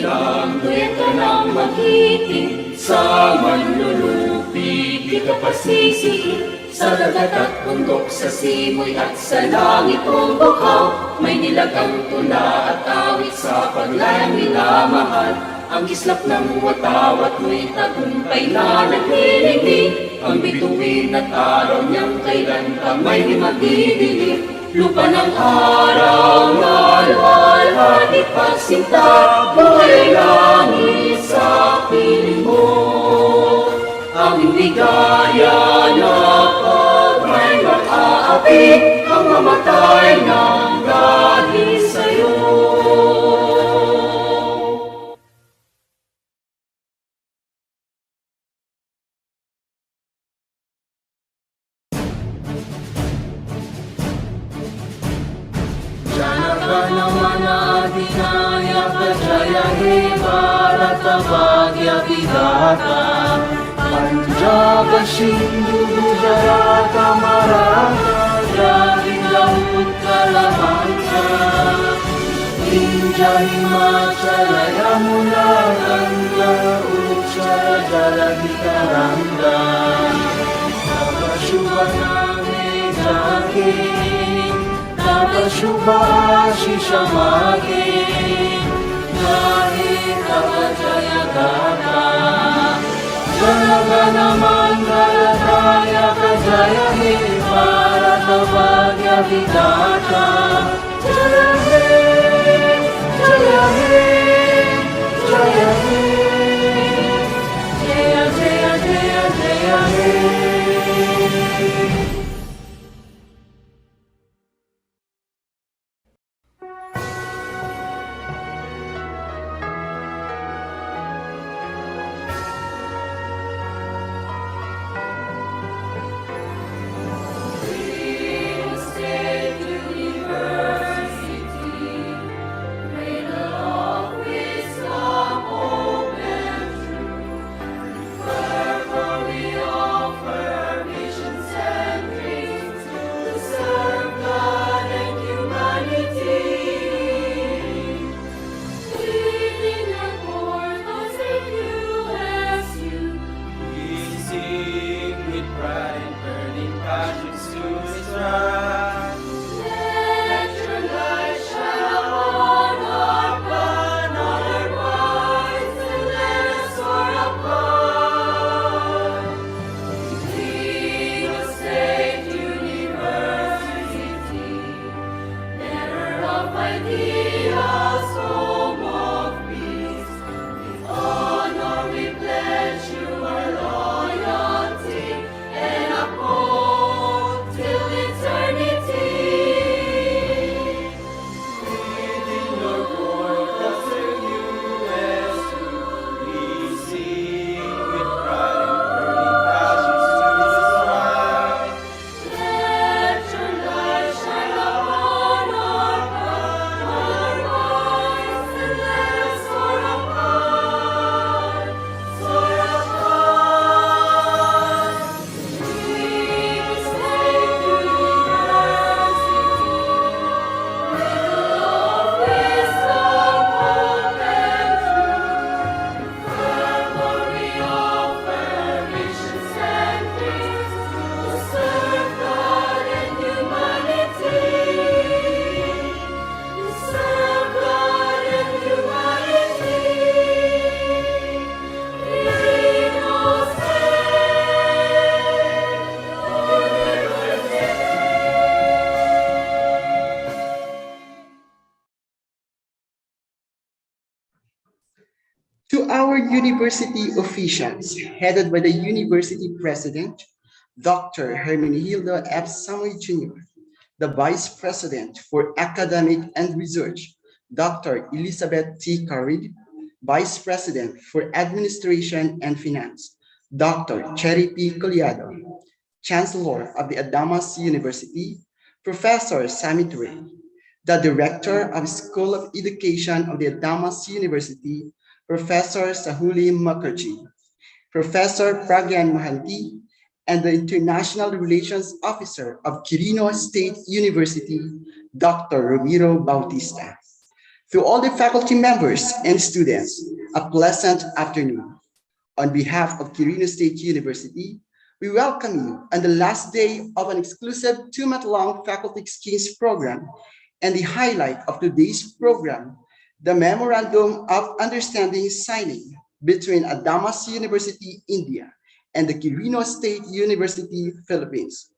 hirang, duyan ka ng magiting, sa manlulupi, di ka pasisihin. Sa dagat at bundok, sa simoy at sa langit mong bukaw, may nilagang tula at awit sa paglayang minamahal. Ang kislap ng watawat mo'y tagumpay na naglilingling, ang bituin at araw niyang kailan kamay di magdidilim. Lupa ng araw na luwalhati pagsinta, buhay langit sa piling mo. Aming ligaya na pag-may mag-aapi, ang mamatay ng dahil sa'yo. Punjab, Sindhu, Gujarat, Maratha, Dravid, Laut, Kalamanca, India, Himachala, Yamuna, Ganga, Utshara, Jaladi, Taranga, Tava Shubha Name Jage, Tava Shubha Ashisha Mage, Gahe Tava Jaya Gata. Jana Mangala Jaya Jaya He Bharata Bhagya Vidata Jaya He Jaya He Jaya He Jaya Jaya Jaya Jaya He. To our university officials, headed by the University President, Dr. Hermenegildo F. Samuel Jr., the Vice President for Academic and Research, Dr. Elizabeth T. Carid, Vice President for Administration and Finance, Dr. Cherry P. Collado, Chancellor of the Adamas University, Professor Samit Ray, the Director of School of Education of the Adamas University, Professor Sahuli Mukherjee, Professor Pragyan Mohanty, and the International Relations Officer of Quirino State University, Dr. Ramiro Bautista. To all the faculty members and students, a pleasant afternoon. On behalf of Quirino State University, we welcome you on the last day of an exclusive 2-month-long faculty exchange program and the highlight of today's program, the Memorandum of Understanding signing between Adamas University, India and the Quirino State University, Philippines.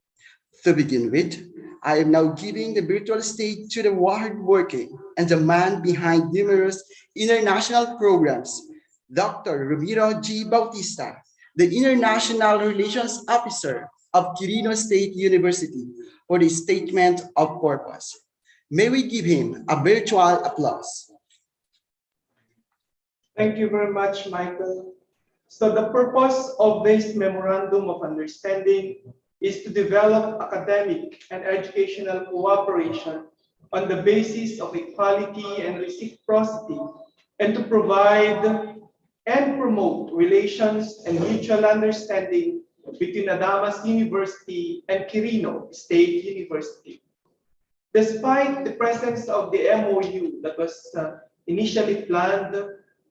To begin with, I am now giving the virtual stage to the hard-working and the man behind numerous international programs, Dr. Ramiro G. Bautista, the International Relations Officer of Quirino State University, for the statement of purpose. May we give him a virtual applause. Thank you very much, Michael. So the purpose of this Memorandum of Understanding is to develop academic and educational cooperation on the basis of equality and reciprocity, and to provide and promote relations and mutual understanding between Adamas University and Quirino State University. Despite the presence of the MOU that was initially planned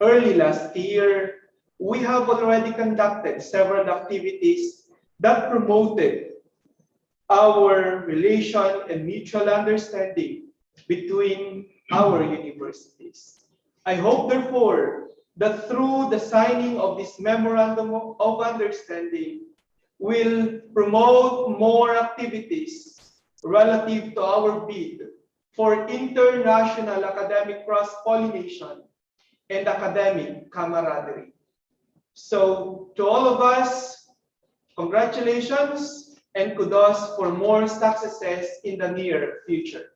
early last year, we have already conducted several activities that promoted our relation and mutual understanding between our universities. I hope, therefore, that through the signing of this Memorandum of Understanding, will promote more activities relative to our bid for international academic cross-pollination and academic camaraderie. So, to all of us, congratulations and kudos for more successes in the near future.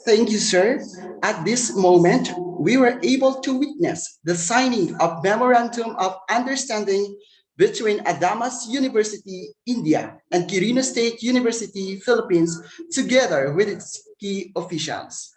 Thank you, sir. At this moment, we were able to witness the signing of Memorandum of Understanding between Adamas University, India, and Quirino State University, Philippines, together with its key officials.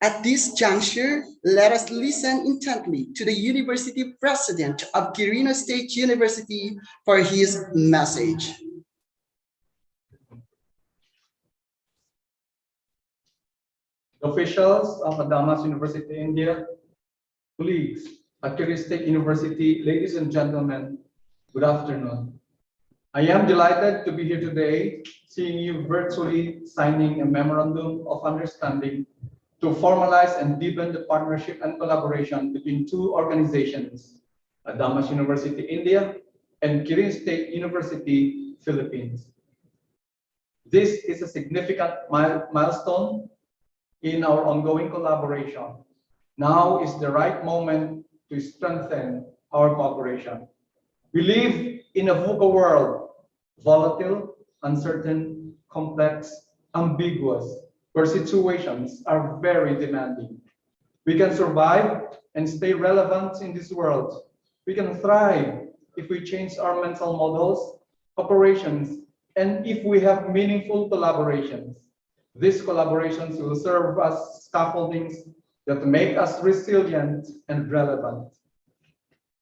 At this juncture, let us listen intently to the University President of Quirino State University for his message. Officials of Adamas University, India, colleagues at Quirino State University, ladies and gentlemen, good afternoon. I am delighted to be here today, seeing you virtually signing a Memorandum of Understanding to formalize and deepen the partnership and collaboration between two organizations, Adamas University, India, and Quirino State University, Philippines. This is a significant milestone in our ongoing collaboration. Now is the right moment to strengthen our cooperation. We live in a VUCA world, volatile, uncertain, complex, ambiguous, where situations are very demanding. We can survive and stay relevant in this world. We can thrive if we change our mental models, operations, and if we have meaningful collaborations. These collaborations will serve as scaffoldings that make us resilient and relevant.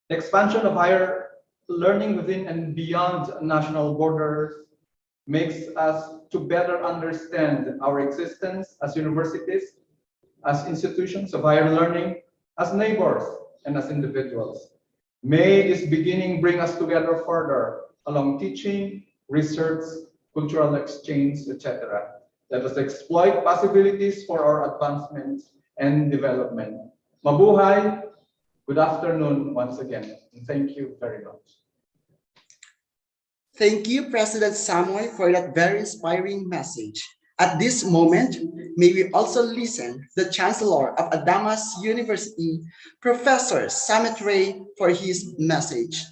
The expansion of higher learning within and beyond national borders makes us to better understand our existence as universities, as institutions of higher learning, as neighbors, and as individuals. May this beginning bring us together further along teaching, research, cultural exchange, etc. Let us exploit possibilities for our advancement and development. Mabuhay! Good afternoon once again, and thank you very much. Thank you, President Samoy, for that very inspiring message. At this moment, may we also listen the Chancellor of Adamas University, Professor Samit Ray, for his message.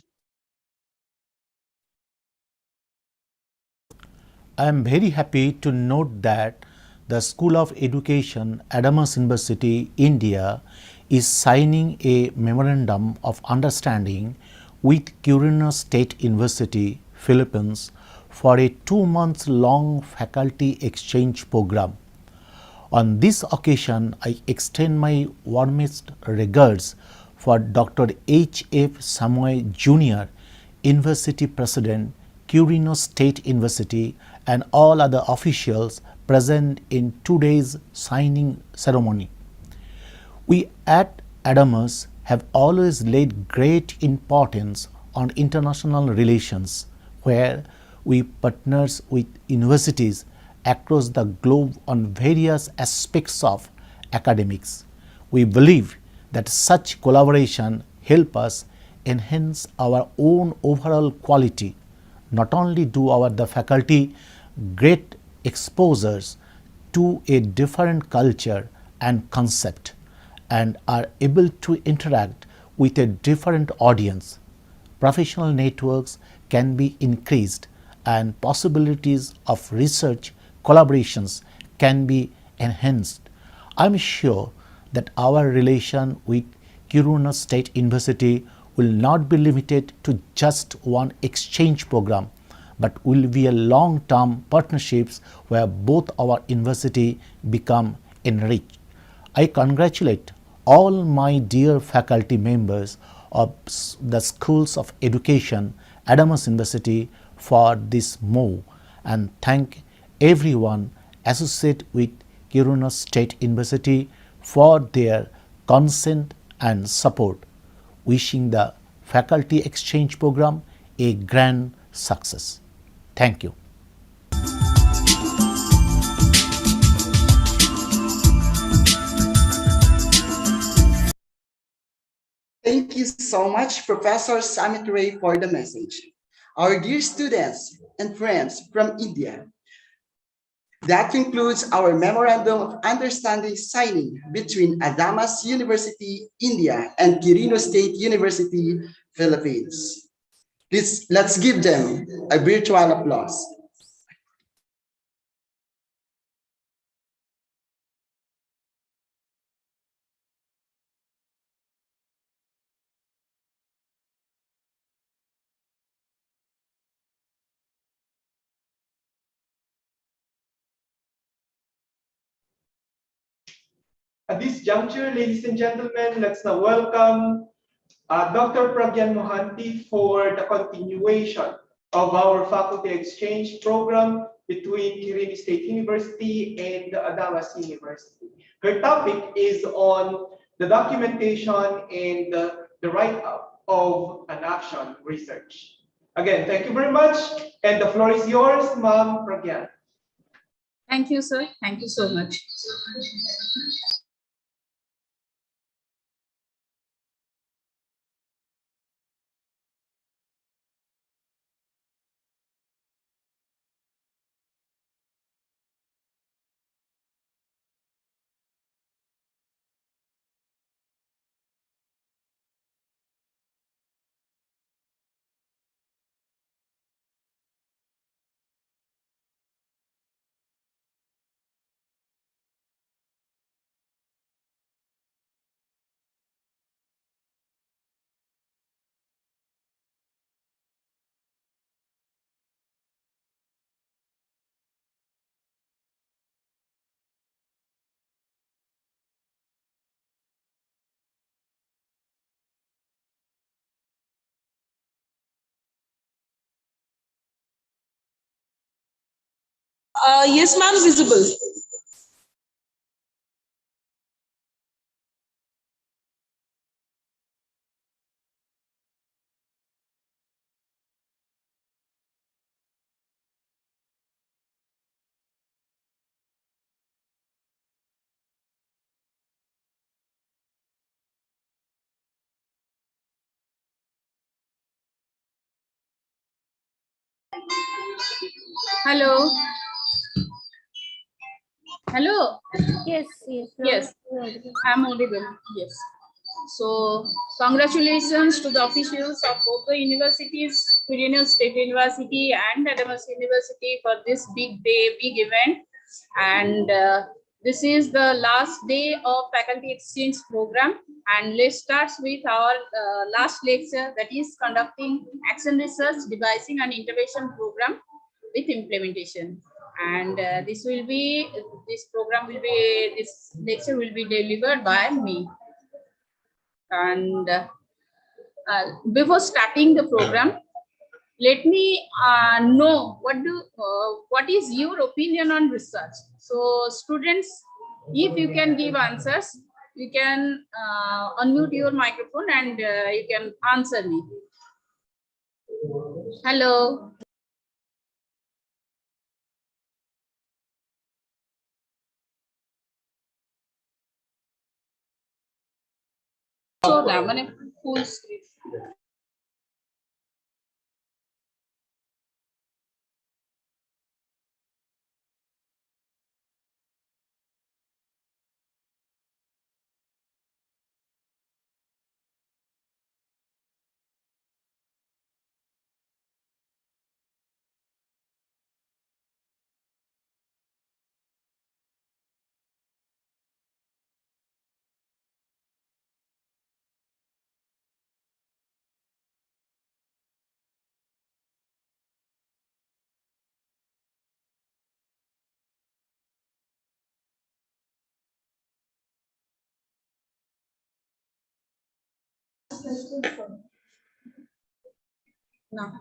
I am very happy to note that the School of Education, Adamas University, India, is signing a memorandum of understanding with Quirino State University, Philippines, for a 2-month-long faculty exchange program. On this occasion, I extend my warmest regards for Dr. H. F. Samoy Jr., University President, Quirino State University, and all other officials present in today's signing ceremony. We at Adamas have always laid great importance on international relations, where we partners with universities across the globe on various aspects of academics. We believe that such collaboration help us enhance our own overall quality. Not only do the faculty great exposures to a different culture and concept, and are able to interact with a different audience, professional networks can be increased and possibilities of research collaborations can be enhanced. I am sure that our relation with Quirino State University will not be limited to just one exchange program, but will be a long-term partnerships where both our university become enriched. I congratulate all my dear faculty members of the Schools of Education, Adamas University, for this move, and thank everyone associated with Quirino State University for their consent and support. Wishing the faculty exchange program a grand success. Thank you. Thank you so much, Professor Samit Ray, for the message. Our dear students and friends from India, that concludes our Memorandum of Understanding signing between Adamas University, India, and Quirino State University, Philippines. Let's give them a virtual applause. At this juncture, ladies and gentlemen, let's now welcome Dr. Pragyan Mohanty for the continuation of our faculty exchange program between Quirino State University and Adamas University. Her topic is on the documentation and the write-up of an action research. Again, thank you very much, and the floor is yours, Ma'am Pragyan. Thank you, sir. Thank you so much. Yes, ma'am, visible. Hello. Hello. Yes, yes. Yes, I'm audible. Yes. So, congratulations to the officials of both the universities, Quirino State University and Adams University for this big day, big event. And this is the last day of faculty exchange program. And let's start with our last lecture, that is conducting action research, devising and intervention program with implementation. And this lecture will be delivered by me. And before starting the program, let me know what is your opinion on research. So students, if you can give answers, you can unmute your microphone and you can answer me. Hello. So that one full screen. No.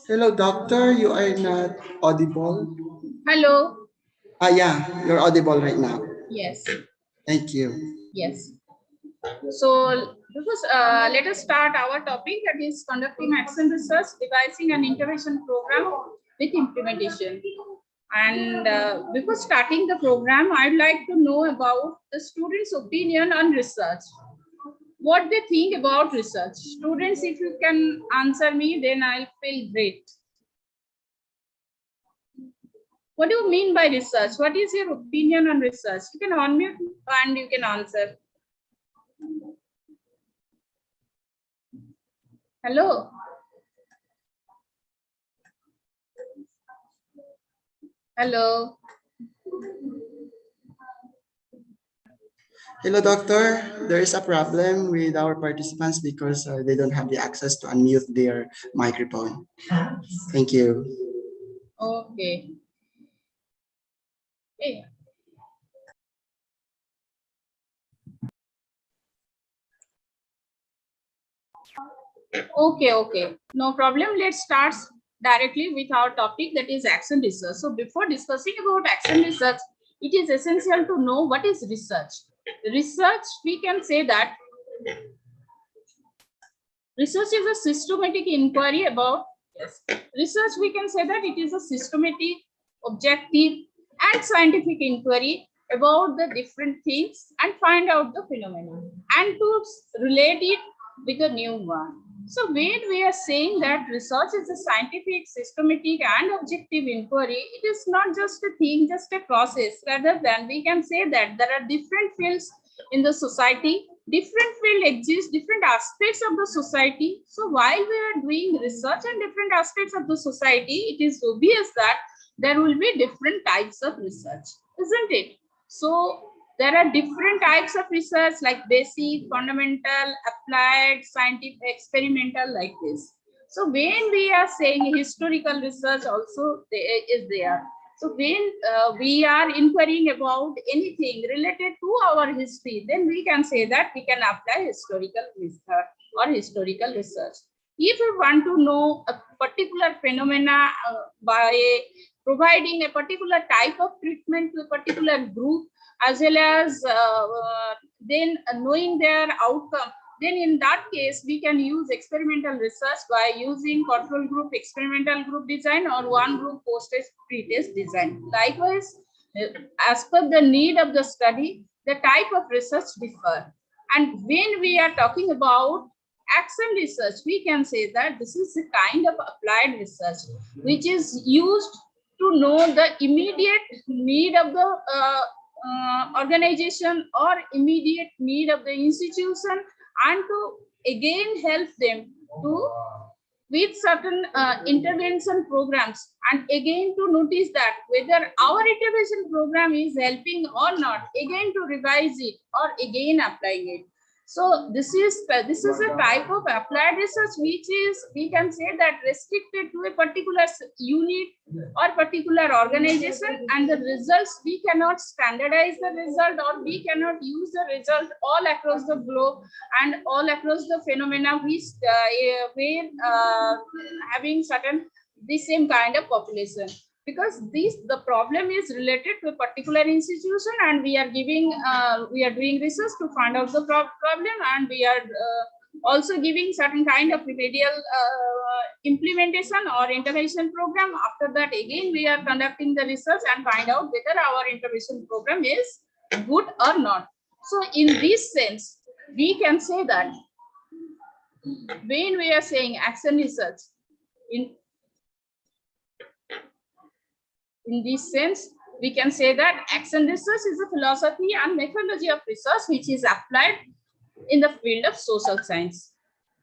Hello, doctor. You are not audible. Hello. Yeah, you're audible right now. Yes. Thank you. Yes. So let us start our topic, that is conducting action research, devising an intervention program with implementation. And before starting the program, I'd like to know about the students' opinion on research. What they think about research. Students, if you can answer me, then I'll feel great. What do you mean by research? What is your opinion on research? You can unmute and you can answer. Hello. Hello. Hello, doctor. There is a problem with our participants because they don't have the access to unmute their microphone. Thank you. Okay. Hey. Okay. No problem. Let's start directly with our topic, that is action research. So before discussing about action research, it is essential to know what is research. Research, we can say that research is a systematic inquiry about, yes, research, we can say that it is a systematic, objective, and scientific inquiry about the different things and find out the phenomena and to relate it with a new one. So when we are saying that research is a scientific, systematic, and objective inquiry, it is not just a thing, just a process. Rather than we can say that there are different fields in the society. Different field exists, different aspects of the society. So while we are doing research on different aspects of the society, it is obvious that there will be different types of research, isn't it? So there are different types of research like basic, fundamental, applied, scientific, experimental, like this. So when we are saying historical research also is there. So when we are inquiring about anything related to our history, then we can say that we can apply historical research or historical research. If we want to know a particular phenomena by providing a particular type of treatment to a particular group, as well as then knowing their outcome, then in that case, we can use experimental research by using control group, experimental group design, or one group post-test, pre-test design. Likewise, as per the need of the study, the type of research differ. And when we are talking about action research, we can say that this is a kind of applied research, which is used to know the immediate need of the organization or immediate need of the institution, and to again help them to with certain intervention programs, and again to notice that whether our intervention program is helping or not, again to revise it or again applying it. So this is a type of applied research which is, we can say that, restricted to a particular unit or particular organization, and the results, we cannot standardize the result, or we cannot use the result all across the globe and all across the phenomena which were having certain the same kind of population, because the problem is related to a particular institution, and we are doing research to find out the problem, and we are also giving certain kind of remedial implementation or intervention program. After that, again we are conducting the research and find out whether our intervention program is good or not. So in this sense, we can say that when we are saying action research, in this sense, we can say that action research is a philosophy and methodology of research which is applied in the field of social science.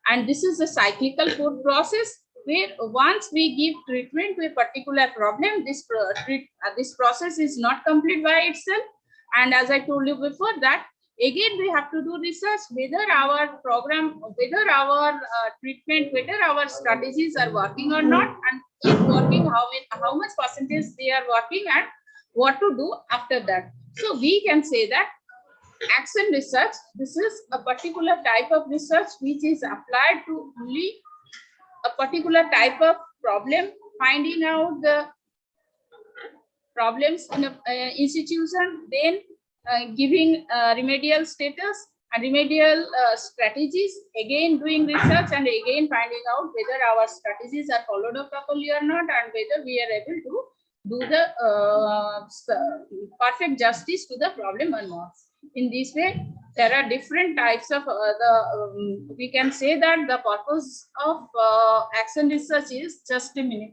And this is a cyclical process where once we give treatment to a particular problem, this process is not complete by itself. And as I told you before, that again we have to do research whether our program, whether our treatment, whether our strategies are working or not, and if working, how much percentage they are working, and what to do after that. So we can say that action research, this is a particular type of research which is applied to only a particular type of problem, finding out the problems in an institution, then giving remedial status and remedial strategies, again doing research, and again finding out whether our strategies are followed up properly or not, and whether we are able to do the perfect justice to the problem or not. In this way, there are different types of we can say that the purpose of action research is, just a minute.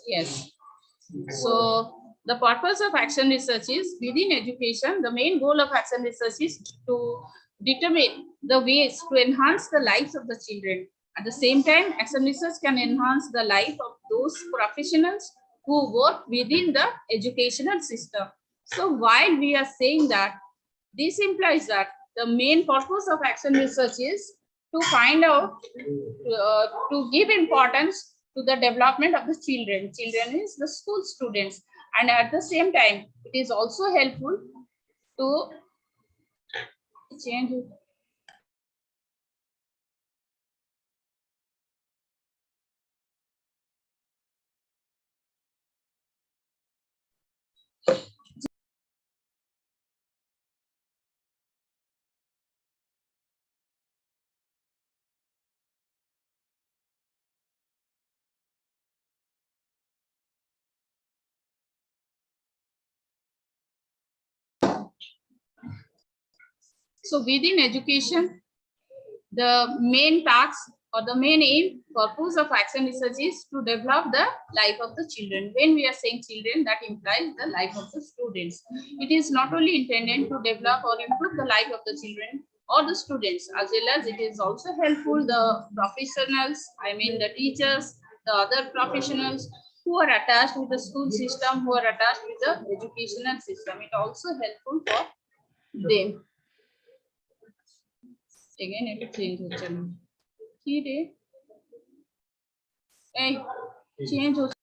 Yes. So the purpose of action research is, within education, the main goal of action research is to determine the ways to enhance the lives of the children. At the same time, action research can enhance the life of those professionals who work within the educational system. So while we are saying that, this implies that the main purpose of action research is to find out, to give importance to the development of the children. Children is the school students, and at the same time, it is also helpful to change So within education, the main task or the main aim purpose of action research is to develop the life of the children. When we are saying children, that implies the life of the students. It is not only intended to develop or improve the life of the children or the students, as well as it is also helpful the professionals, I mean the teachers, the other professionals who are attached with the school system, who are attached with the educational system. It also helpful for them. Again, it change হচ্ছে না কি রে এই change হচ্ছে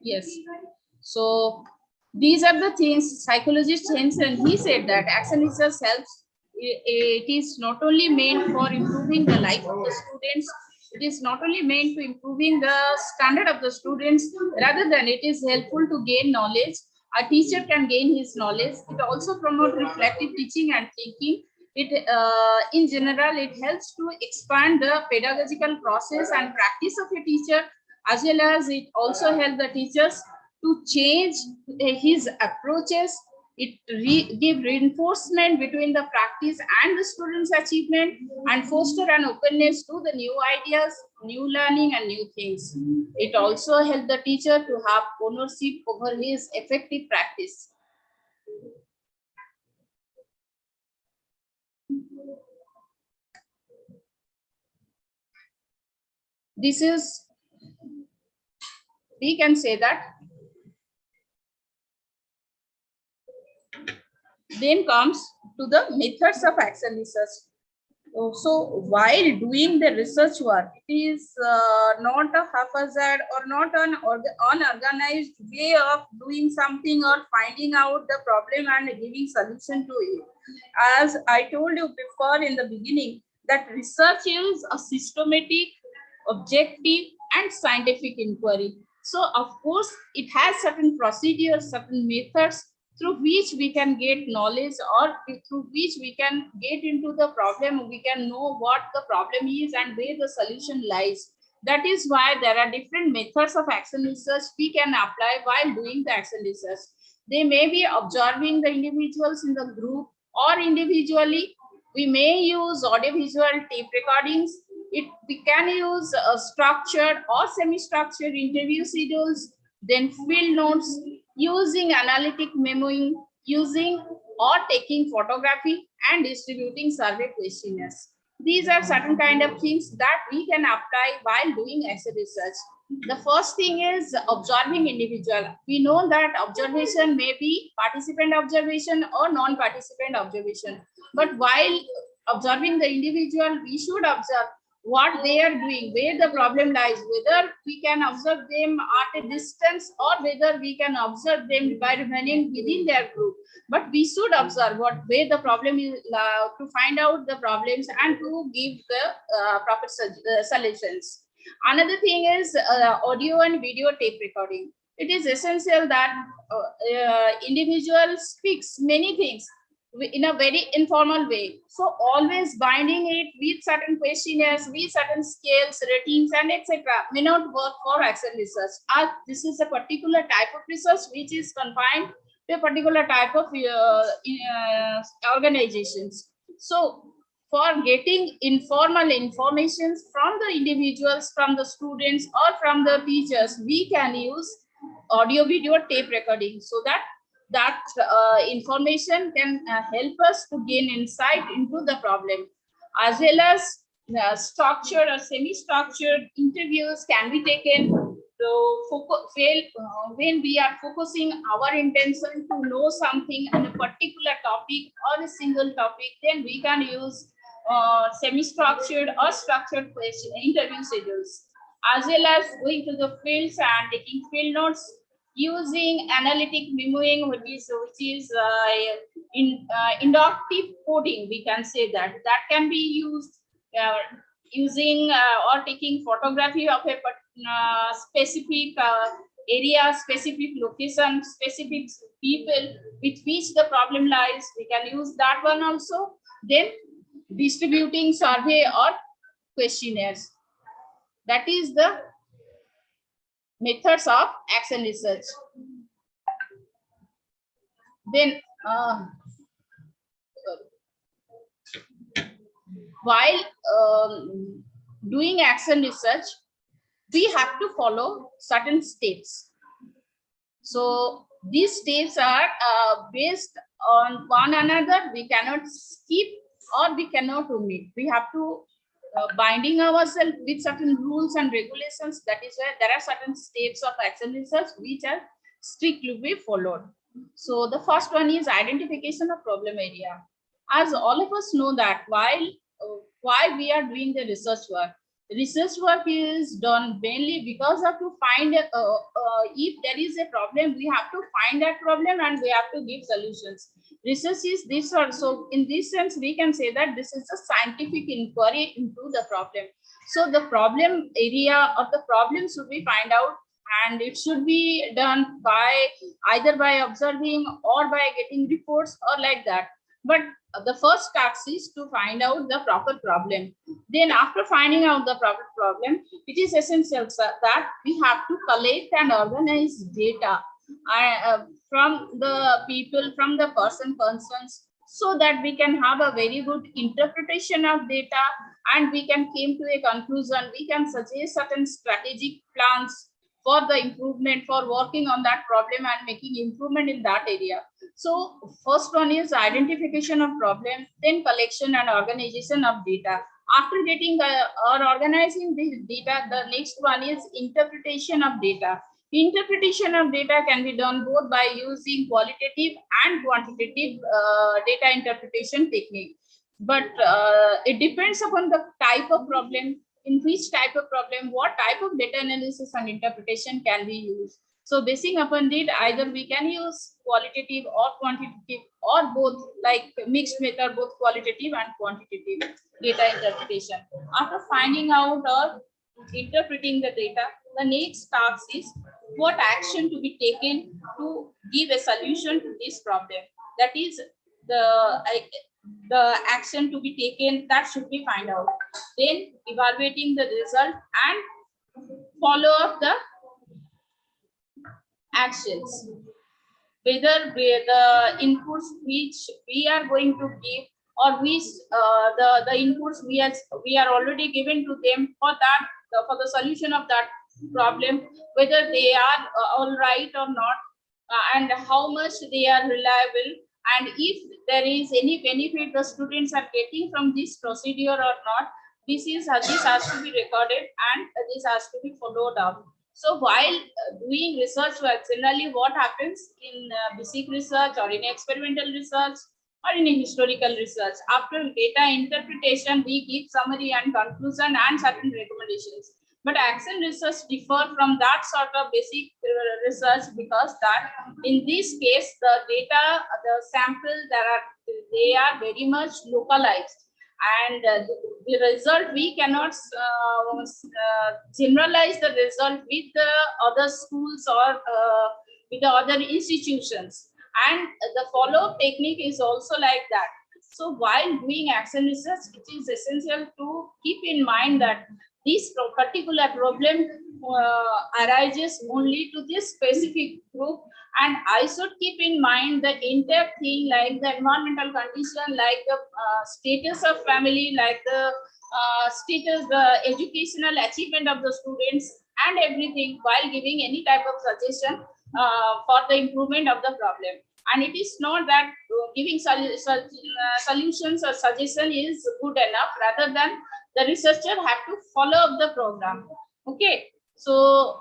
Yes. So these are the things psychologist Henson, he said that action research helps. It is not only meant for improving the life of the students, it is not only meant to improving the standard of the students, rather than it is helpful to gain knowledge. A teacher can gain his knowledge. It also promotes reflective teaching and thinking. It, in general, it helps to expand the pedagogical process and practice of a teacher, as well as it also helps the teachers to change his approaches. It give reinforcement between the practice and the students' achievement, and foster an openness to the new ideas, new learning, and new things. It also helps the teacher to have ownership over his effective practice. This is, we can say that. Then comes to the methods of action research. So while doing the research work, it is not a haphazard or not an unorganized way of doing something or finding out the problem and giving solution to it. As I told you before in the beginning, that research is a systematic, objective, and scientific inquiry. So of course, it has certain procedures, certain methods through which we can get knowledge, or through which we can get into the problem, we can know what the problem is and where the solution lies. That is why there are different methods of action research we can apply while doing the action research. They may be observing the individuals in the group or individually. We may use audiovisual tape recordings. We can use structured or semi-structured interview schedules, then field notes, using analytic memoing, using or taking photography, and distributing survey questionnaires. These are certain kind of things that we can apply while doing essay research. The first thing is observing individual. We know that observation may be participant observation or non-participant observation. But while observing the individual, we should observe what they are doing, where the problem lies, whether we can observe them at a distance or whether we can observe them by remaining within their group. But we should observe where the problem is, to find out the problems and to give the proper solutions. Another thing is audio and video tape recording. It is essential that individual speaks many things in a very informal way. So always binding it with certain questionnaires, with certain scales, ratings, and etc. may not work for action research. This is a particular type of research which is confined to a particular type of organizations. So for getting informal information from the individuals, from the students, or from the teachers, we can use audio video tape recording, so that information can help us to gain insight into the problem, as well as structured or semi-structured interviews can be taken to when we are focusing our intention to know something on a particular topic or a single topic. Then we can use semi-structured or structured question interview schedules, as well as going to the fields and taking field notes, using analytic memoing, which is inductive coding. We can say that can be used using or taking photography of a specific area, specific location, specific people with which the problem lies. We can use that one also. Then distributing survey or questionnaires. That is the methods of action research. Then while doing action research, we have to follow certain steps. So these steps are based on one another. We cannot skip or we cannot omit. We have to binding ourselves with certain rules and regulations. That is why there are certain steps of action research which are strictly be followed. So the first one is identification of problem area. As all of us know that while why we are doing the research work. Research work is done mainly because of to find if there is a problem, we have to find that problem and we have to give solutions. Research is this also. In this sense, we can say that this is a scientific inquiry into the problem. So the problem area or the problem should be find out, and it should be done by either by observing or by getting reports or like that. But the first task is to find out the proper problem. Then after finding out the proper problem, it is essential that we have to collect and organize data from the people, from the persons, so that we can have a very good interpretation of data and we can came to a conclusion. We can suggest certain strategic plans for the improvement, for working on that problem and making improvement in that area. So first one is identification of problem, then collection and organization of data. After getting or organizing the data, the next one is interpretation of data. Interpretation of data can be done both by using qualitative and quantitative data interpretation technique. But it depends upon the type of problem, in which type of problem, what type of data analysis and interpretation can be used. So basing upon it, either we can use qualitative or quantitative or both, like mixed method, both qualitative and quantitative data interpretation. After finding out or interpreting the data, the next task is what action to be taken to give a solution to this problem. That is the action to be taken, that should be find out. Then evaluating the result and follow up the actions. Whether the inputs which we are going to give or which the inputs we are already given to them for that for the solution of that problem, whether they are all right or not, and how much they are reliable, and if there is any benefit the students are getting from this procedure or not. This has to be recorded and this has to be followed up. So while doing research work, generally what happens in basic research or in experimental research or in a historical research, after data interpretation, we give summary and conclusion and certain recommendations. But action research differ from that sort of basic research, because that in this case, the data, the sample, they are very much localized. And the result, we cannot generalize the result with the other schools or with the other institutions. And the follow-up technique is also like that. So while doing action research, it is essential to keep in mind that this particular problem arises only to this specific group, and I should keep in mind the entire thing, like the environmental condition, like the status of family, like the status, the educational achievement of the students and everything, while giving any type of suggestion for the improvement of the problem. And it is not that giving solutions or suggestion is good enough, rather than the researcher have to follow up the program. Okay, so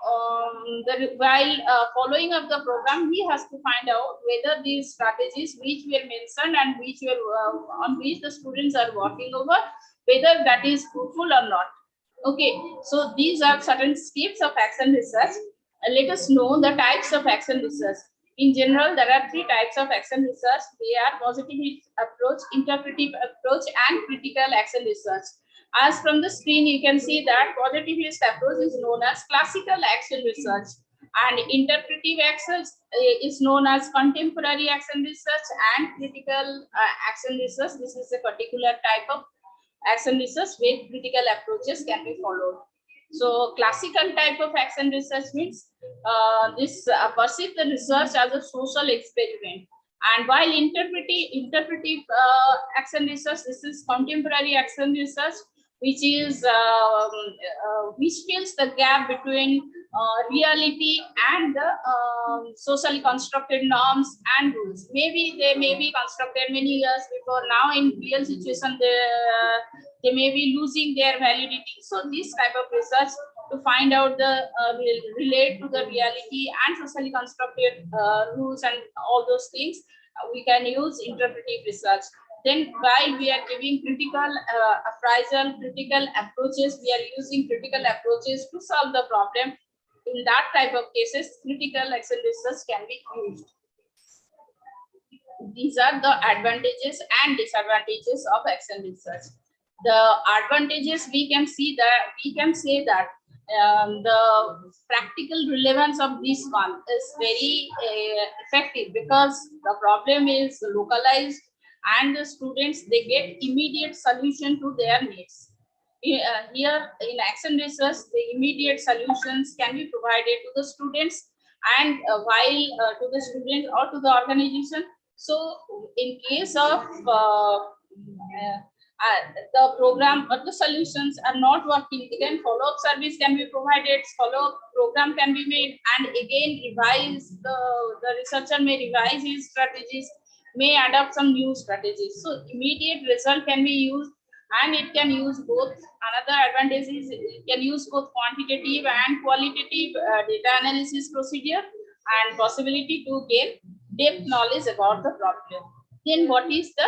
while following up the program, he has to find out whether these strategies which were mentioned and which were on which the students are working over, whether that is fruitful or not. Okay, so these are certain steps of action research. Let us know the types of action research. In general, there are three types of action research. They are positive approach, interpretive approach, and critical action research. As from the screen, you can see that positivist approach is known as classical action research, and interpretive action is known as contemporary action research and critical action research. This is a particular type of action research where critical approaches can be followed. So classical type of action research means this perceive the research as a social experiment. And while interpretive action research, this is contemporary action research, which fills the gap between reality and the socially constructed norms and rules. Maybe they may be constructed many years before. Now in real situation, they may be losing their validity. So this type of research to find out the relate to the reality and socially constructed rules and all those things, we can use interpretive research. Then while we are giving critical appraisal, critical approaches, we are using critical approaches to solve the problem. In that type of cases, critical action research can be used. These are the advantages and disadvantages of action research. The advantages, we can say that the practical relevance of this one is very effective, because the problem is localized and the students, they get immediate solution to their needs. Here in action research, the immediate solutions can be provided to the students, and while to the students or to the organization. So in case of the program or the solutions are not working, then follow-up service can be provided, follow-up program can be made, and again revise, the researcher may revise his strategies, may adopt some new strategies. So immediate result can be used, and it can use both. Another advantage is it can use both quantitative and qualitative data analysis procedure, and possibility to gain depth knowledge about the problem. Then what is the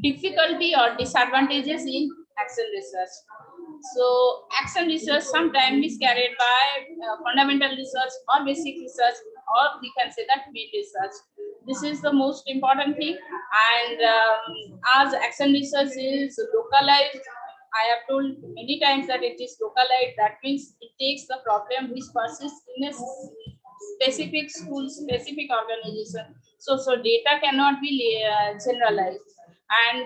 difficulty or disadvantages in action research? So action research sometimes is carried by fundamental research or basic research, or we can say that mid research. This is the most important thing. And as action research is localized, I have told many times that it is localized. That means it takes the problem which persists in a specific school, specific organization. So data cannot be generalized. And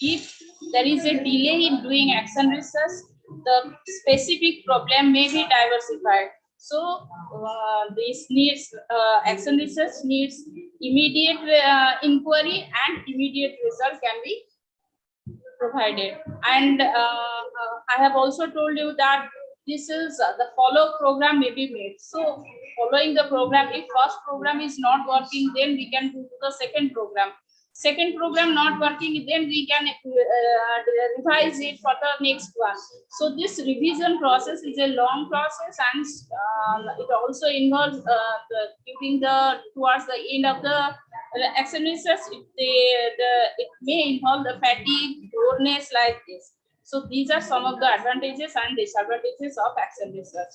if there is a delay in doing action research, the specific problem may be diversified. So this needs action research needs immediate inquiry, and immediate result can be provided. And I have also told you that this is the follow program may be made. So following the program, if first program is not working, then we can do the second program. Second program not working, then we can revise it for the next one. So this revision process is a long process, and it also involves towards the end of the action research, it may involve the fatigue, boredness like this. So these are some of the advantages and disadvantages of action research.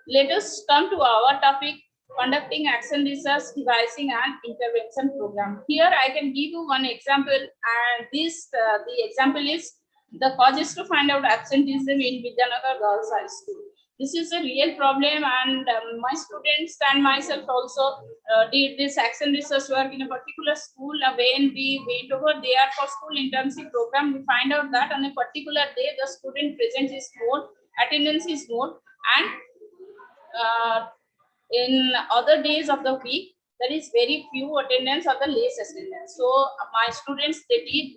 Let us come to our topic, conducting action research, devising an intervention program. Here I can give you one example, and this the example is the causes to find out absenteeism in Vidyanagar Girls High School. This is a real problem, and my students and myself also did this action research work in a particular school. When we went over there for school internship program, we find out that on a particular day the student presence is more, attendance is more, and in other days of the week there is very few attendance or the less attendance. So my students, they did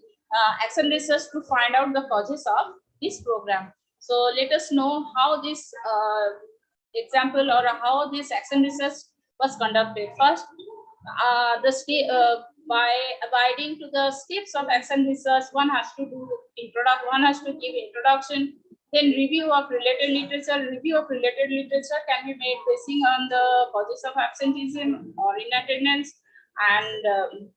action research to find out the causes of this program. So let us know how this example or how this action research was conducted. First, by abiding to the steps of action research, one has to give introduction. Then review of related literature. Review of related literature can be made basing on the causes of absenteeism or inattendance, and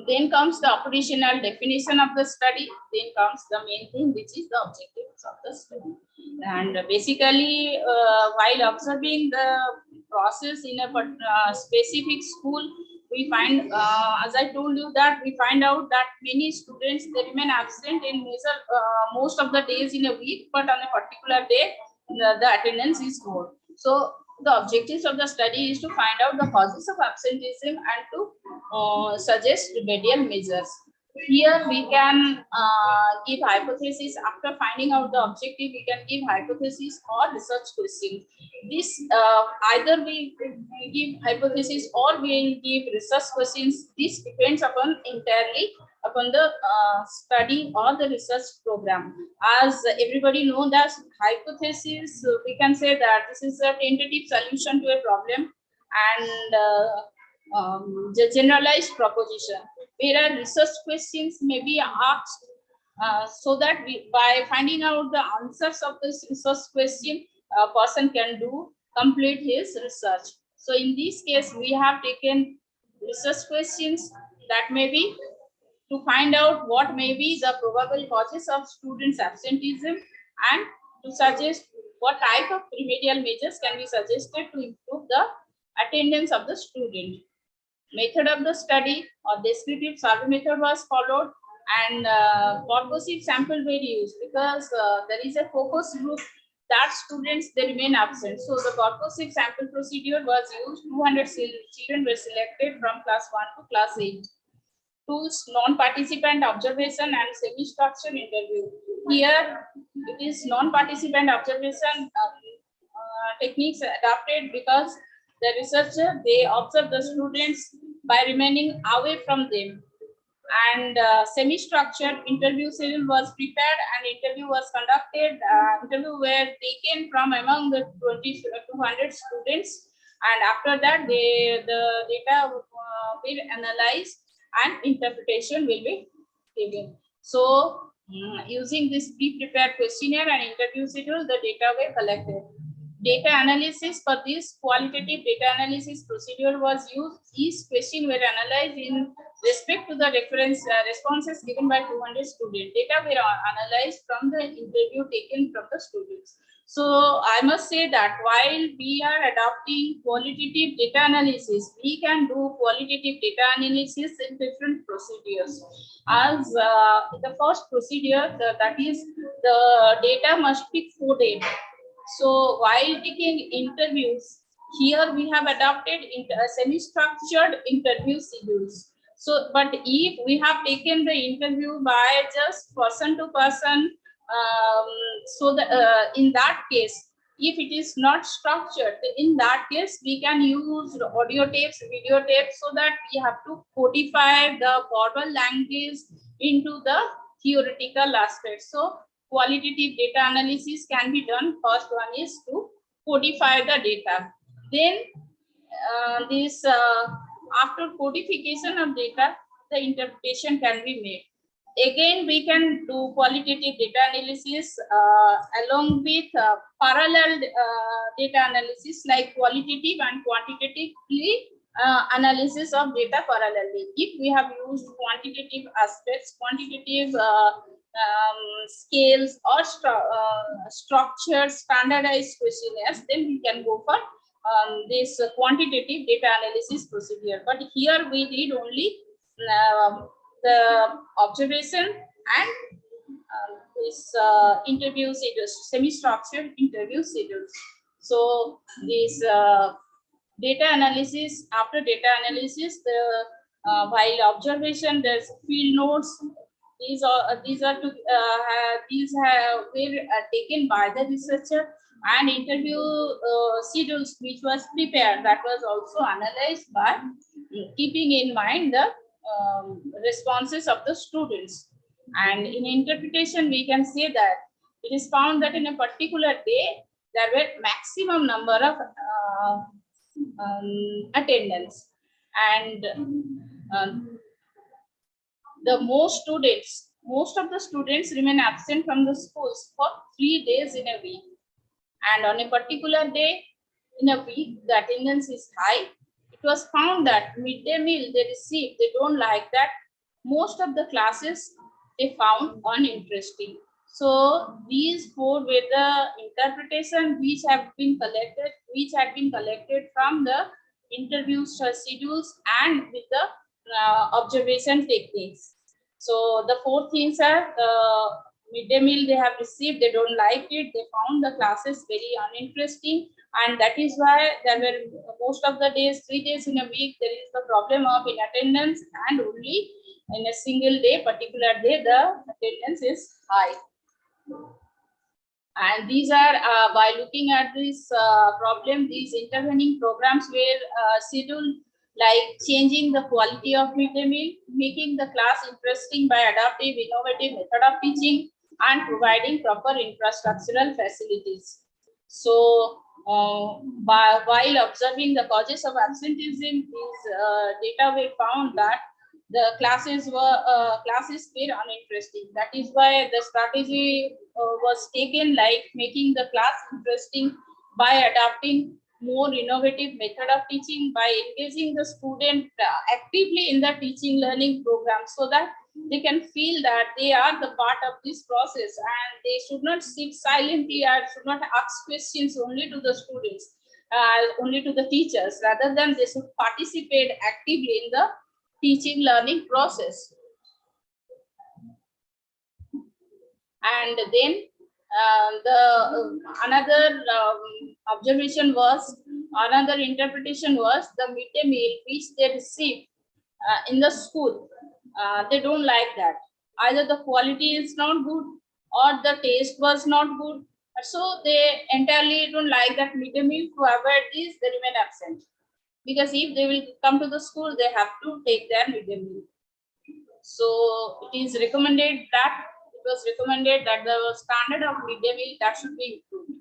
then comes the operational definition of the study. Then comes the main thing, which is the objectives of the study. And basically, while observing the process in a specific school, we find, as I told you, that we find out that many students, they remain absent in most of the days in a week, but on a particular day, the attendance is more. So the objectives of the study is to find out the causes of absenteeism and to suggest remedial measures. Here we can give hypothesis. After finding out the objective, we can give hypothesis or research question. This either we give hypothesis or we will give research questions. This depends upon entirely upon the study or the research program. As everybody knows, that hypothesis, we can say that this is a tentative solution to a problem, and the generalized proposition, whereas research questions may be asked so that by finding out the answers of this research question, a person can complete his research. So in this case, we have taken research questions that may be to find out what may be the probable causes of students' absenteeism and to suggest what type of remedial measures can be suggested to improve the attendance of the student. Method of the study or descriptive survey method was followed, and purposive sample were used because there is a focus group that students, they remain absent. So the purposive sample procedure was used. 200 children were selected from class 1 to class 8. Tools, non-participant observation and semi-structured interview. Here it is non-participant observation techniques adapted because the researcher, they observe the students by remaining away from them. And semi-structured interview schedule was prepared and interview was conducted. Interview were taken from among the 200 students, and after that the data will analyzed and interpretation will be given. So using this pre-prepared questionnaire and interview schedule, the data were collected. Data analysis. For this qualitative data analysis procedure was used. Each question were analyzed in respect to the reference responses given by 200 students. Data were analyzed from the interview taken from the students. So I must say that while we are adopting qualitative data analysis, we can do qualitative data analysis in different procedures. As the first procedure, that is, the data must be coded. So while taking interviews, here we have adopted semi-structured interview schedules. So, but if we have taken the interview by just person to person, so in that case, if it is not structured, in that case we can use audio tapes, video tapes, so that we have to codify the verbal language into the theoretical aspect. So qualitative data analysis can be done. First one is to codify the data. Then after codification of data, the interpretation can be made. Again, we can do qualitative data analysis along with parallel data analysis, like qualitative and quantitatively analysis of data parallelly. If we have used quantitative aspects, quantitative scales or structured standardized questionnaires, then we can go for this quantitative data analysis procedure. But here we did only the observation and this interview schedules, semi-structured interview schedules. So this data analysis, after data analysis, the while observation, there's field notes. These were taken by the researcher, and interview schedules which was prepared, that was also analyzed by keeping in mind the responses of the students. And in interpretation, we can say that it is found that in a particular day there were maximum number of attendance, and most of the students remain absent from the schools for 3 days in a week, and on a particular day in a week the attendance is high. It was found that midday meal they receive, they don't like that. Most of the classes they found uninteresting. So these 4 were the interpretation which had been collected from the interviews, schedules, and with the observation techniques. So the four things are midday meal they have received, they don't like it, they found the classes very uninteresting, and that is why there were most of the days, 3 days in a week, there is the problem of in attendance, and only in a single day, particular day, the attendance is high. And these are, by looking at this problem, these intervening programs were scheduled, like changing the quality of midday meal, making the class interesting by adaptive, innovative method of teaching, and providing proper infrastructural facilities. So, while observing the causes of absenteeism, these data we found that the classes were uninteresting. That is why the strategy was taken, like making the class interesting by adapting more innovative method of teaching, by engaging the student actively in the teaching learning program, so that they can feel that they are the part of this process, and they should not sit silently or should not ask questions only to the students, only to the teachers. Rather than they should participate actively in the teaching learning process. And then another observation was, another interpretation was, the midday meal which they receive in the school, they don't like that. Either the quality is not good or the taste was not good. So they entirely don't like that midday meal. To avoid this, they remain absent. Because if they will come to the school, they have to take their midday meal. So it is recommended that, it was recommended that the standard of midday meal that should be improved.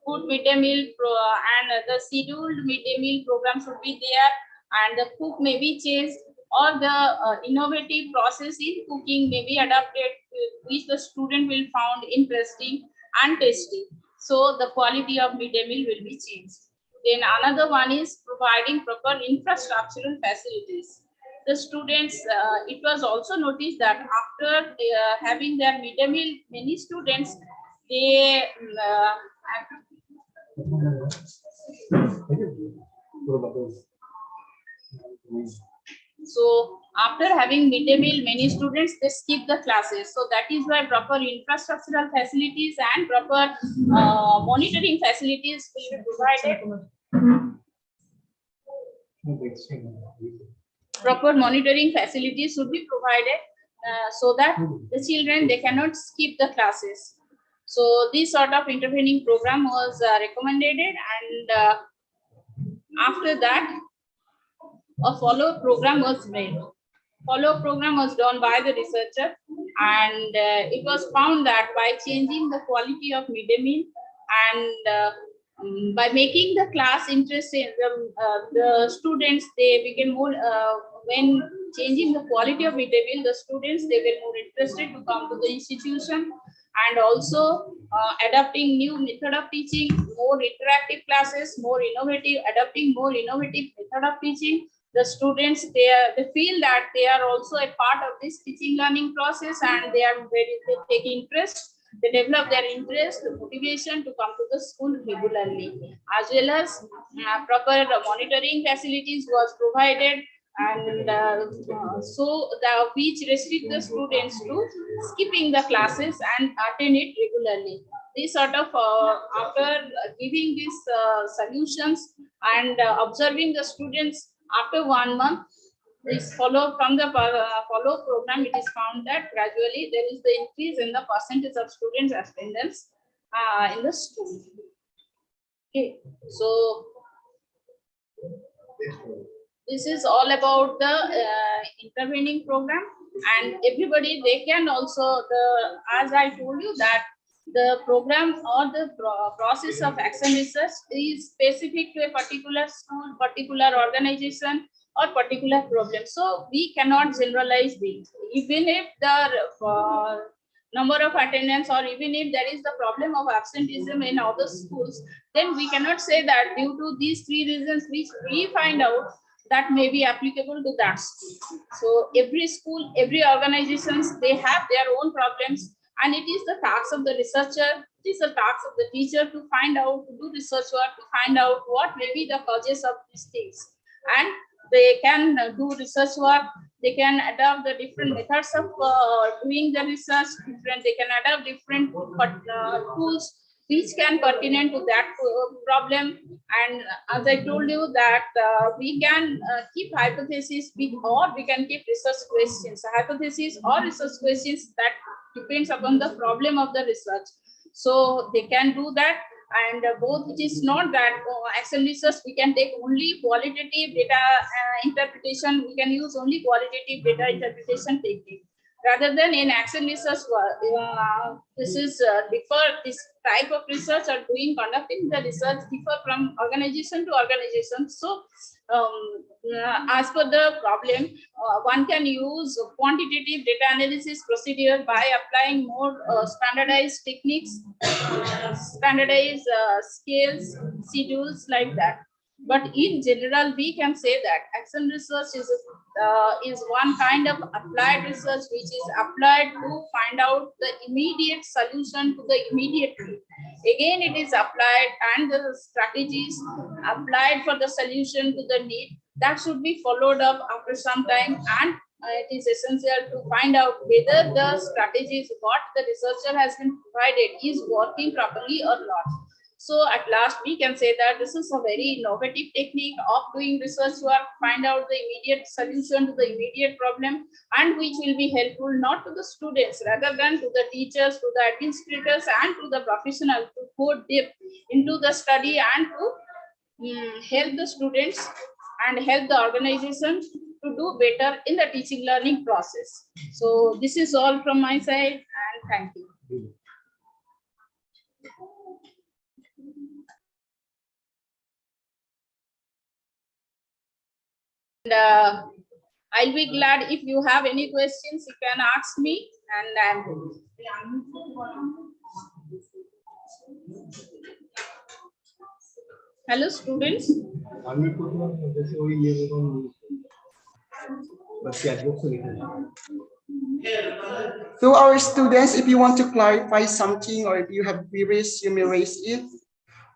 Good midday meal and the scheduled midday meal program should be there, and the cook may be changed, or the innovative process in cooking may be adapted, which the student will find interesting and tasty. So the quality of midday meal will be changed. Then another one is providing proper infrastructural facilities. The students, it was also noticed that after having their midday meal, many students, they so after having midday meal, many students, they skip the classes. So that is why proper infrastructural facilities and proper monitoring facilities will be provided. Proper monitoring facilities should be provided so that the children, they cannot skip the classes. So this sort of intervening program was recommended, and after that a follow program was made. Follow program was done by the researcher, and it was found that by changing the quality of midday meal and by making the class interesting, the students, they became more, when changing the quality of midday meal, the students, they were more interested to come to the institution, and also adapting new method of teaching, more interactive classes, more innovative, adapting more innovative method of teaching. The students, they feel that they are also a part of this teaching learning process, and they take interest. They develop their interest, motivation to come to the school regularly, as well as proper monitoring facilities was provided, and so which restrict the students to skipping the classes and attend it regularly. This sort of after giving these solutions and observing the students after 1 month, this follow from the follow program, it is found that gradually there is the increase in the percentage of students attendance in the school. Okay, so this is all about the intervening program, and everybody, they can also, as I told you, that the program or the process of action research is specific to a particular school, particular organization, or particular problem. So we cannot generalize these. Even if the number of attendance, or even if there is the problem of absenteeism in other schools, then we cannot say that due to these 3 reasons which we find out, that may be applicable to that school. So every school, every organizations, they have their own problems, and it is the task of the researcher, it is the task of the teacher to find out, to do research work, to find out what may be the causes of these things. and they can do research work. They can adopt the different methods of doing the research. They can adopt different tools which can pertinent to that problem. And as I told you that we can keep hypotheses or we can keep research questions. Hypotheses or research questions that depends upon the problem of the research. So they can do that. And both, it is not that action research we can take only qualitative data interpretation, we can use only qualitative data interpretation technique. Rather than in action research, this is this type of research or conducting the research differ from organization to organization. So as per the problem, one can use quantitative data analysis procedure by applying more standardized techniques, standardized scales, schedules like that. But in general, we can say that action research is one kind of applied research which is applied to find out the immediate solution to the immediate need. Again, it is applied and the strategies applied for the solution to the need that should be followed up after some time, and it is essential to find out whether the strategies what the researcher has been provided is working properly or not. So at last, we can say that this is a very innovative technique of doing research work, find out the immediate solution to the immediate problem, and which will be helpful not to the students, rather than to the teachers, to the administrators, and to the professionals to go deep into the study and to help the students and help the organization to do better in the teaching learning process. So this is all from my side, and thank you. And I'll be glad if you have any questions, you can ask me. And hello, students. So our students, if you want to clarify something or if you have queries, you may raise it.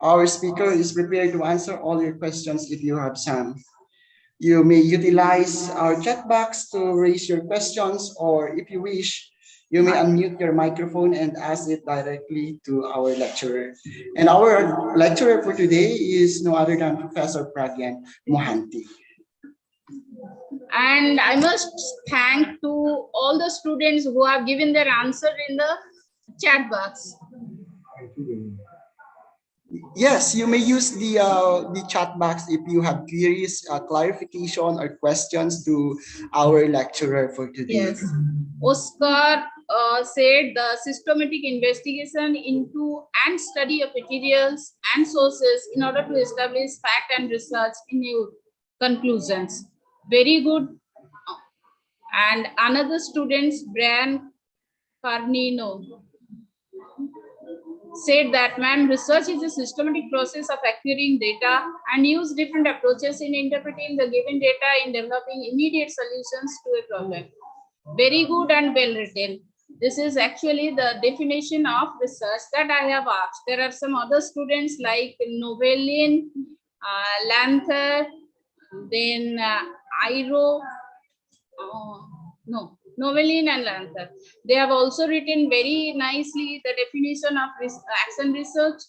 Our speaker is prepared to answer all your questions if you have some. You may utilize our chat box to raise your questions, or if you wish, you may unmute your microphone and ask it directly to our lecturer. And our lecturer for today is no other than Professor Pragyan Mohanty. And I must thank to all the students who have given their answer in the chat box. Yes, you may use the chat box if you have queries, clarification, or questions to our lecturer for today. Yes. Oscar said the systematic investigation into and study of materials and sources in order to establish fact and research in new conclusions. Very good. And another student, Brian Carnino, said that, ma'am, research is a systematic process of acquiring data and use different approaches in interpreting the given data in developing immediate solutions to a problem. Very good and well written. This is actually the definition of research that I have asked. There are some other students like Novelin, Lanther, then Iro, Novelin and Lanther. They have also written very nicely the definition of action research,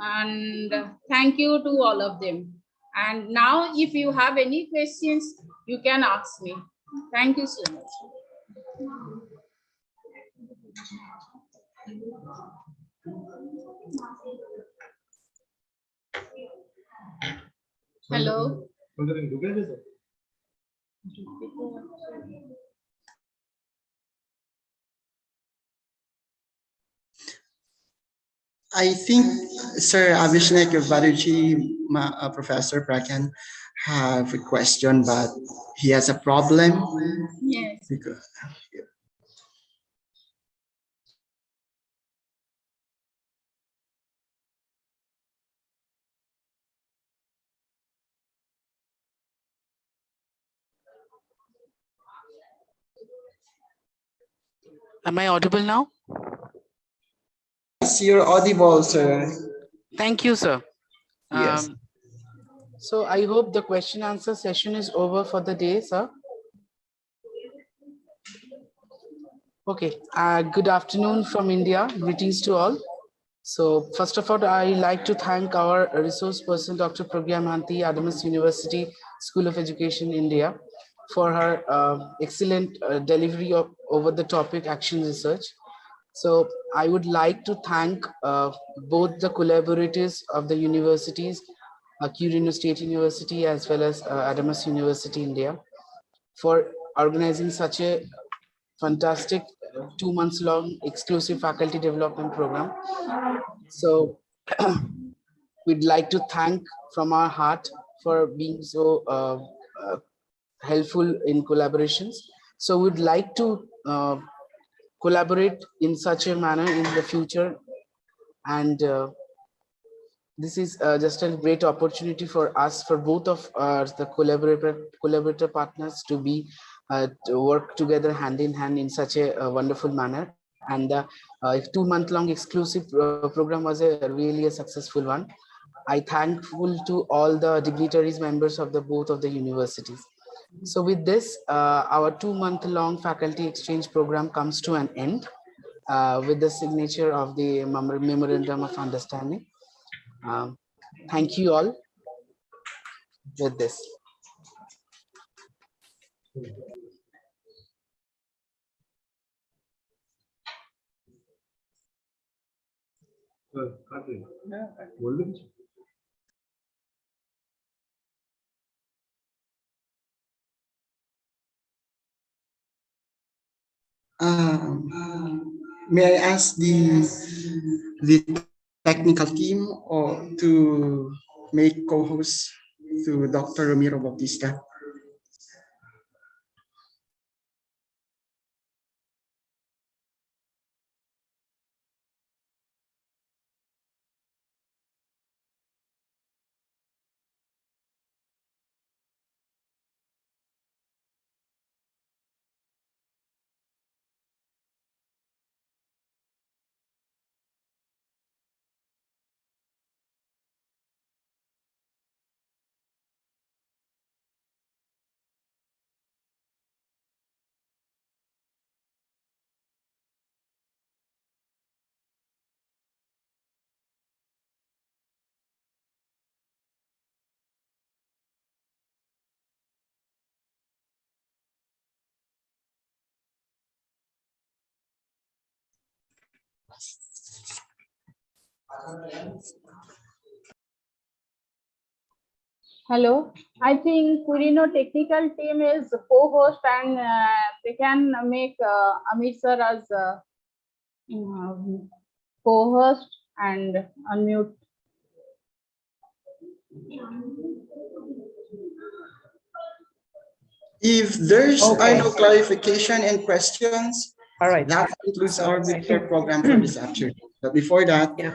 and thank you to all of them. And now if you have any questions, you can ask me. Thank you so much. Hello. I think Sir Abhishek Banerjee, Professor Pragyan, have a question, but he has a problem. Yes. Because, Am I audible now? yes, you're audible, sir. Thank you, sir. Yes. So I hope the question answer session is over for the day, sir. Okay, good afternoon from India. Greetings to all. So first of all, I like to thank our resource person, Dr. Pragya Mahanti, Adamas University School of Education, India, for her excellent delivery of over the topic action research. So I would like to thank both the collaborators of the universities, Quirino State University as well as Adamas University, India, for organizing such a fantastic 2 months long exclusive faculty development program. So we'd like to thank from our heart for being so helpful in collaborations. So we'd like to collaborate in such a manner in the future, and this is just a great opportunity for us, for both of the collaborator partners, to work together hand in hand in such a wonderful manner. And the 2 month long exclusive program was really a successful one. I thankful to all the dignitaries members of the both of the universities. So with this, our 2 month long faculty exchange program comes to an end with the signature of the memorandum of understanding. Thank you all with this. May I ask the technical team or to make co-host to Dr. Ramiro Bautista? Hello. I think Purino technical team is co-host, and they can make Amit sir as co-host and unmute. If there's Okay. no clarification and questions, All right. that concludes So our I virtual think, program for this afternoon. But before that, yeah,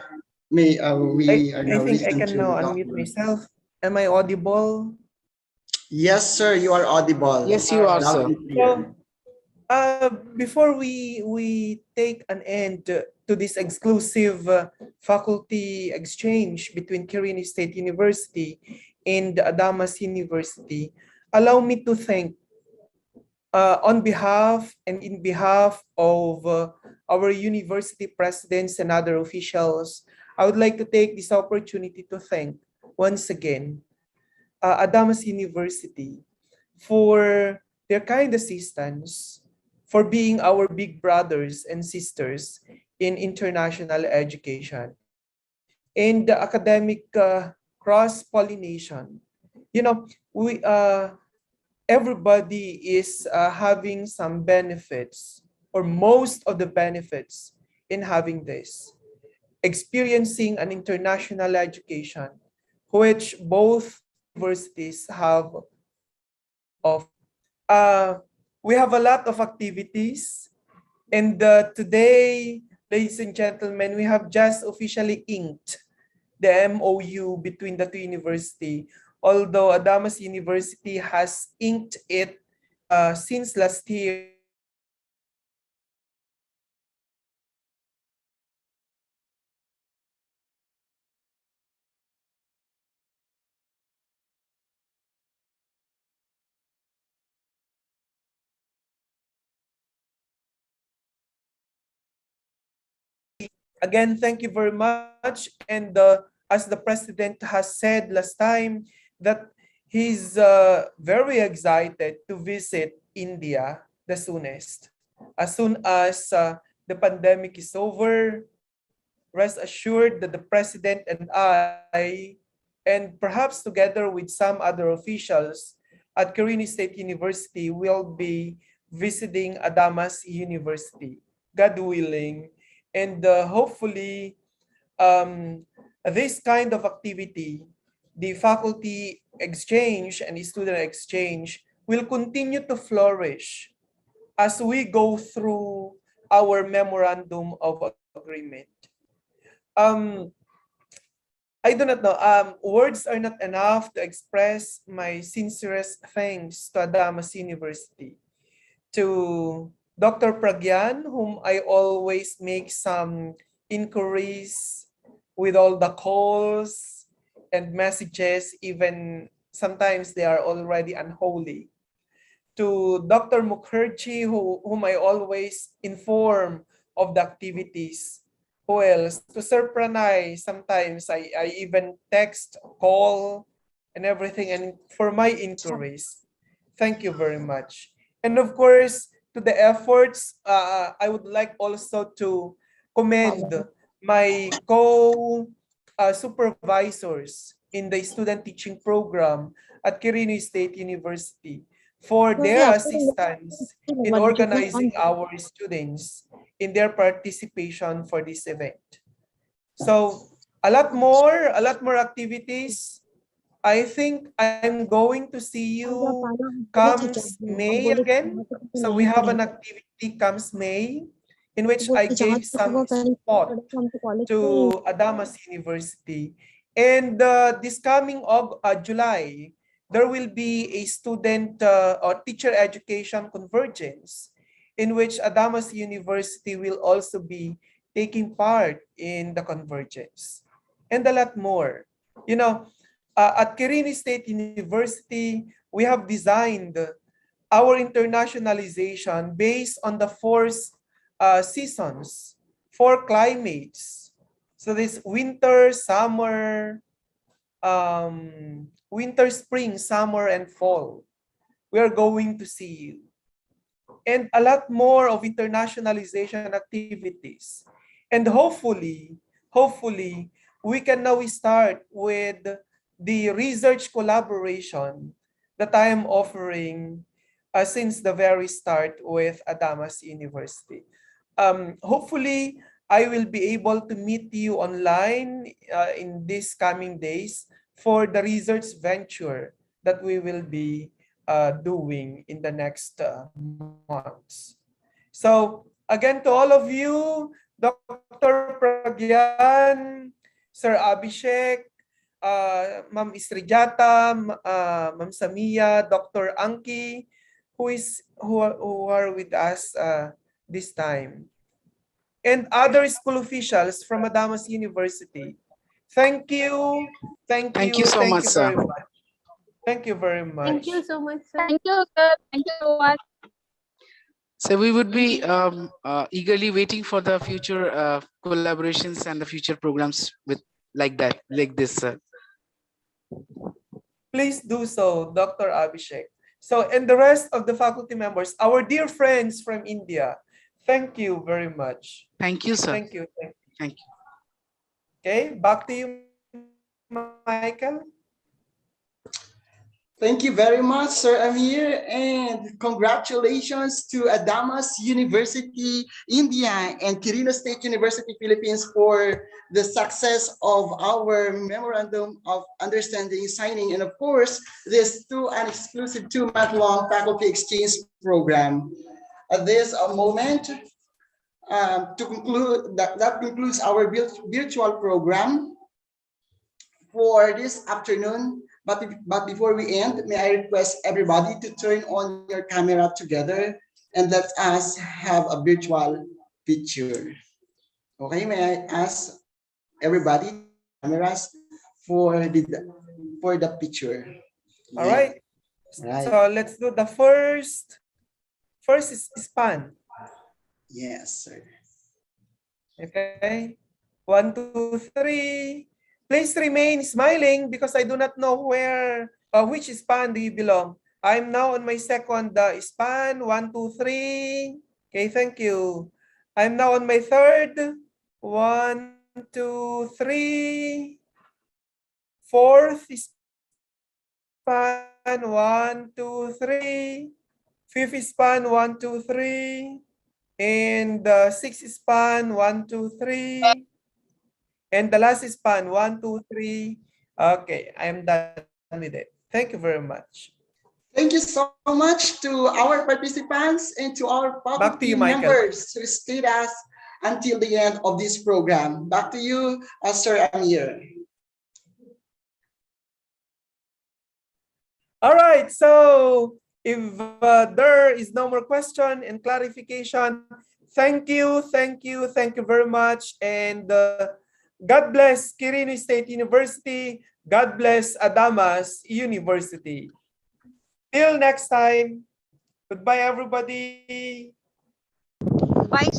may we I now think I listen can to now Dr. unmute myself. Am I audible? Yes, sir, you are audible. Yes, All you are, right. Loud sir. and clear. So, before we take an end to this exclusive faculty exchange between Quirino State University and Adamas University, allow me to thank on behalf and in behalf of our university presidents and other officials, I would like to take this opportunity to thank once again Adamas University for their kind assistance, for being our big brothers and sisters in international education and the academic cross-pollination. You know, everybody is having some benefits or most of the benefits in having this, experiencing an international education, which both universities have of. Uh, we have a lot of activities, and today, ladies and gentlemen, we have just officially inked the MOU between the two universities. Although Adamas University has inked it since last year, Again, thank you very much. And as the president has said last time, that he's very excited to visit India the soonest. As soon as the pandemic is over, rest assured that the president and I, and perhaps together with some other officials at Quirino State University, will be visiting Adamas University, God willing. And hopefully, this kind of activity, the faculty exchange and the student exchange, will continue to flourish as we go through our memorandum of agreement. Um, I do not know. Words are not enough to express my sincerest thanks to Adamas University, to Dr. Pragyan, whom I always make some inquiries with all the calls and messages, even sometimes they are already unholy. To Dr. Mukherjee, whom I always inform of the activities. Who else? To Sir Pranay, sometimes I even text, call, and everything, and for my inquiries. Thank you very much. And of course, to the efforts, I would like also to commend my co-supervisors in the student teaching program at Quirino State University for their assistance in organizing our students in their participation for this event. So a lot more activities. I think I'm going to see you comes May again. So we have an activity comes May in which I gave some support to Adamas University. And this coming July, there will be a student or teacher education convergence in which Adamas University will also be taking part in the convergence, and a lot more. You know, at Quirino State University, we have designed our internationalization based on the four seasons, four climates. So this winter, summer, winter, spring, summer, and fall. We are going to see you. And a lot more of internationalization activities. And hopefully, we can now start with the research collaboration that I am offering since the very start with Adamas University. Hopefully, I will be able to meet you online in these coming days for the research venture that we will be doing in the next months. So again, to all of you, Dr. Pragyan, Sir Abhishek, Ma'am Isrijata, Ma'am Samia, Dr. Anki, who are with us this time, and other school officials from Adamas University. Thank you. Thank you. Thank you so Thank much, you sir. very much. Thank you very much. Thank you so much, sir. Thank you, sir. Thank you so much. So we would be eagerly waiting for the future collaborations and the future programs with like this, sir. Please do so, Dr. Abhishek. So, and the rest of the faculty members, our dear friends from India, thank you very much. Thank you, sir. Thank you. Thank you. Okay, back to you, Michael. Thank you very much, Sir Amir, and congratulations to Adamas University, India, and Quirino State University, Philippines for the success of our Memorandum of Understanding signing, and of course, this an exclusive 2-month-long faculty exchange program. At this moment, to conclude, that concludes our virtual program for this afternoon. But before we end, may I request everybody to turn on your camera together and let us have a virtual picture. Okay, may I ask everybody cameras for the picture. All right. Right. So let's do the first is span. Yes, sir. Okay. 1, 2, 3. Please remain smiling because I do not know where, which span do you belong. I'm now on my second span. 1, 2, 3. Okay, thank you. I'm now on my third. 1, 2, 3. Fourth span. 1, 2, 3. Fifth span. 1, 2, 3. And the sixth span. 1, 2, 3. And the last span, 1, 2, 3. Okay, I am done with it. Thank you very much. Thank you so much to our participants and to our Back to faculty you, Michael. members who stayed us until the end of this program. Back to you, Sir Amir. All right, so if there is no more question and clarification, thank you very much. And God bless Quirino State University. God bless Adamas University. Till next time. Goodbye, everybody. Bye.